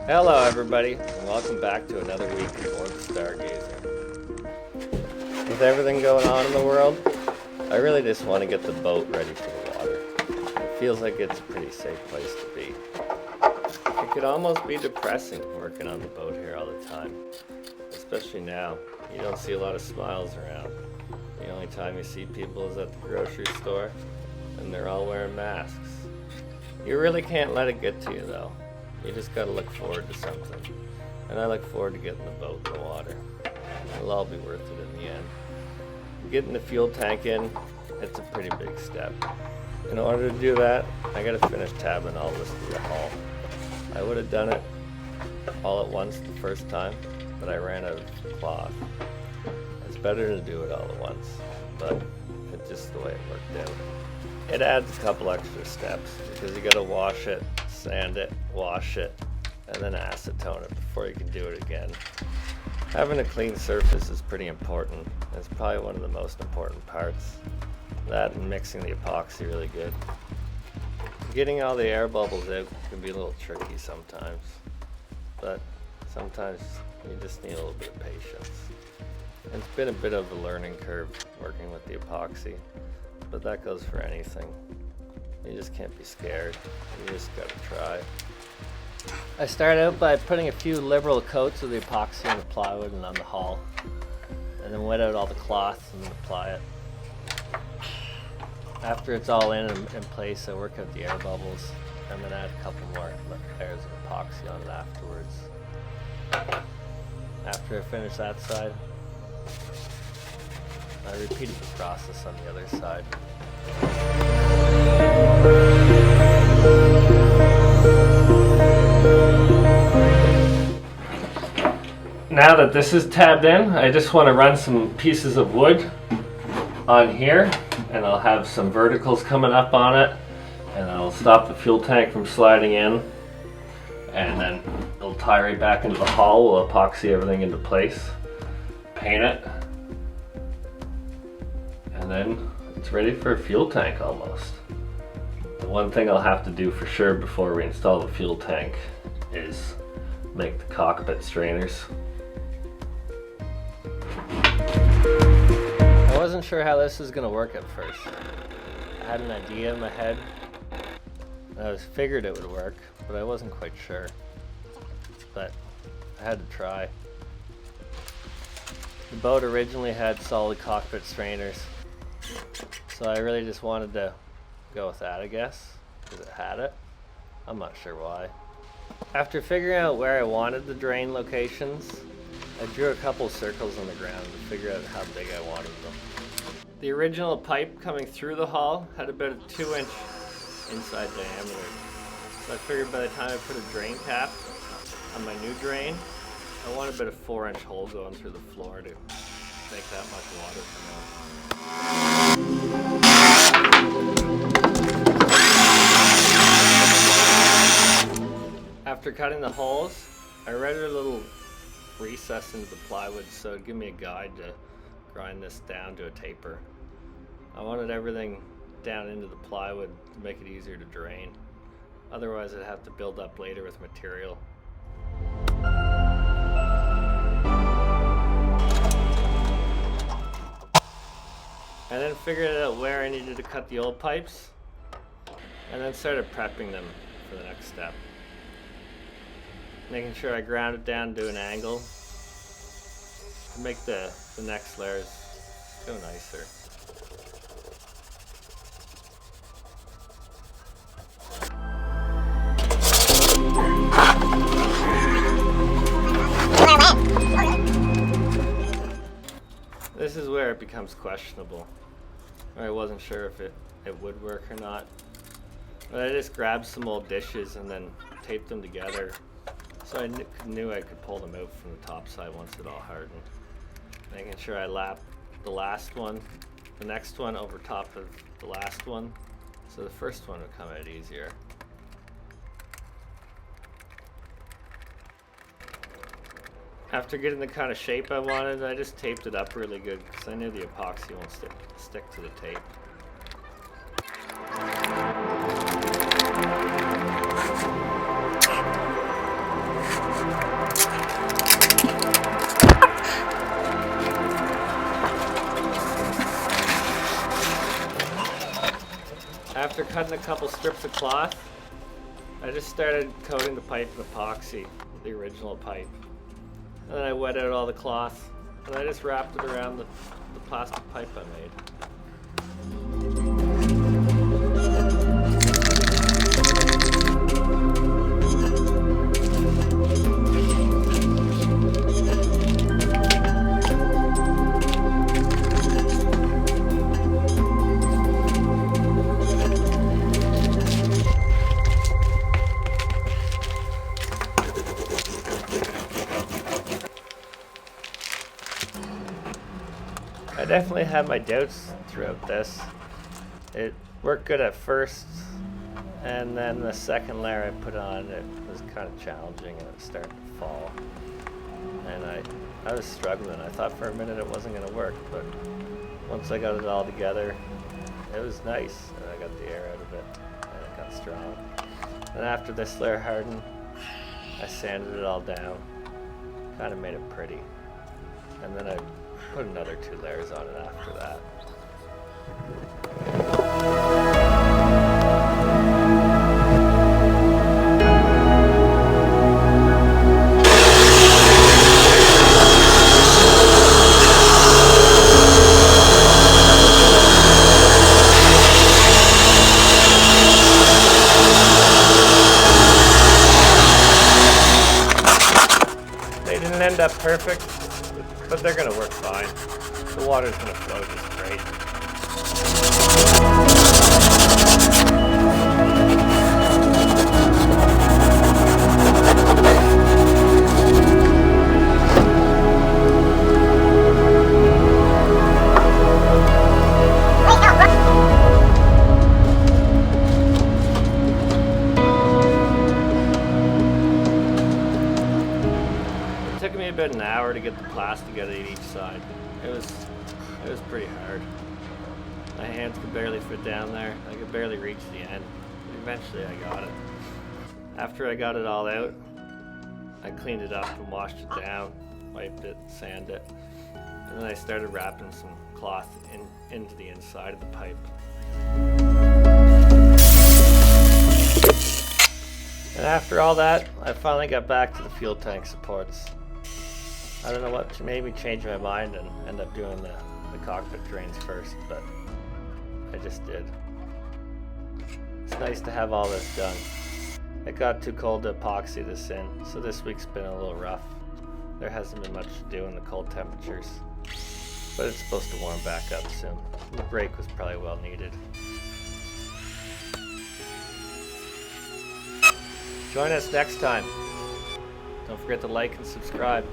Hello everybody, and welcome back to another week aboard the Stargazer. With everything going on in the world, I really just want to get the boat ready for the water. It feels like it's a pretty safe place to be. It could almost be depressing working on the boat here all the time. Especially now, you don't see a lot of smiles around. The only time you see people is at the grocery store, and they're all wearing masks. You really can't let it get to you though. You just gotta look forward to something. And I look forward to getting the boat in the water. It'll all be worth it in the end. Getting the fuel tank in, it's a pretty big step. In order to do that, I gotta finish tabbing all this through the hull. I would have done it all at once the first time, but I ran out of cloth. It's better to do it all at once, but it's just the way it worked out. It adds a couple extra steps because you gotta wash it, sand it, wash it, and then acetone it before you can do it again. Having a clean surface is pretty important. It's probably one of the most important parts. That and mixing the epoxy really good. Getting all the air bubbles out can be a little tricky sometimes, but sometimes you just need a little bit of patience. It's been a bit of a learning curve working with the epoxy, but that goes for anything. You just can't be scared. You just gotta try. I started out by putting a few liberal coats of the epoxy on the plywood and on the hull, and then wet out all the cloth and then apply it. After it's all in place, I work out the air bubbles and then add a couple more layers of epoxy on it afterwards. After I finish that side, I repeated the process on the other side. Now that this is tabbed in, I just want to run some pieces of wood on here, and I'll have some verticals coming up on it, and I'll stop the fuel tank from sliding in, and then it'll tie right back into the hull. We'll epoxy everything into place, paint it, and then it's ready for a fuel tank almost. The one thing I'll have to do for sure before we install the fuel tank is make the cockpit strainers. I wasn't sure how this was going to work at first. I had an idea in my head. I figured it would work, but I wasn't quite sure. But I had to try. The boat originally had solid cockpit strainers, so I really just wanted to go with that, I guess, because it had it. I'm not sure why. After figuring out where I wanted the drain locations, I drew a couple circles on the ground to figure out how big I wanted them. The original pipe coming through the hull had about a 2-inch inside diameter. So I figured by the time I put a drain cap on my new drain, I want about a 4-inch hole going through the floor to make that much water come out. After cutting the holes, I rendered a little recess into the plywood so it'd give me a guide to grind this down to a taper. I wanted everything down into the plywood to make it easier to drain. Otherwise I'd have to build up later with material. I then figured out where I needed to cut the old pipes and then started prepping them for the next step. Making sure I ground it down to an angle to make the next layers go nicer. This is where it becomes questionable. I wasn't sure if it would work or not. But I just grabbed some old dishes and then taped them together so I knew I could pull them out from the top side once it all hardened. Making sure I lapped the last one, the next one over top of the last one, so the first one would come out easier. After getting the kind of shape I wanted, I just taped it up really good because I knew the epoxy won't stick to the tape. cutting a couple strips of cloth, I just started coating the pipe with epoxy, the original pipe. And then I wet out all the cloth, and I just wrapped it around the plastic pipe I made. I definitely had my doubts throughout this. It worked good at first, and then the second layer I put on, it was kind of challenging and it started to fall. And I was struggling. I thought for a minute it wasn't going to work, but once I got it all together, it was nice. And I got the air out of it, and it got strong. And after this layer hardened, I sanded it all down, kind of made it pretty. And then I put another 2 layers on it after that. They didn't end up perfect, but they're gonna work fine. The water's gonna flow just great. It took me about an hour to get the plastic out of each side. It was pretty hard. My hands could barely fit down there. I could barely reach the end. Eventually I got it. After I got it all out, I cleaned it up and washed it down, wiped it, sanded it, and then I started wrapping some cloth into the inside of the pipe. And after all that, I finally got back to the fuel tank supports. I don't know what made me change my mind and end up doing the cockpit drains first, but I just did. It's nice to have all this done. It got too cold to epoxy this in, so this week's been a little rough. There hasn't been much to do in the cold temperatures, but it's supposed to warm back up soon. The break was probably well needed. Join us next time. Don't forget to like and subscribe.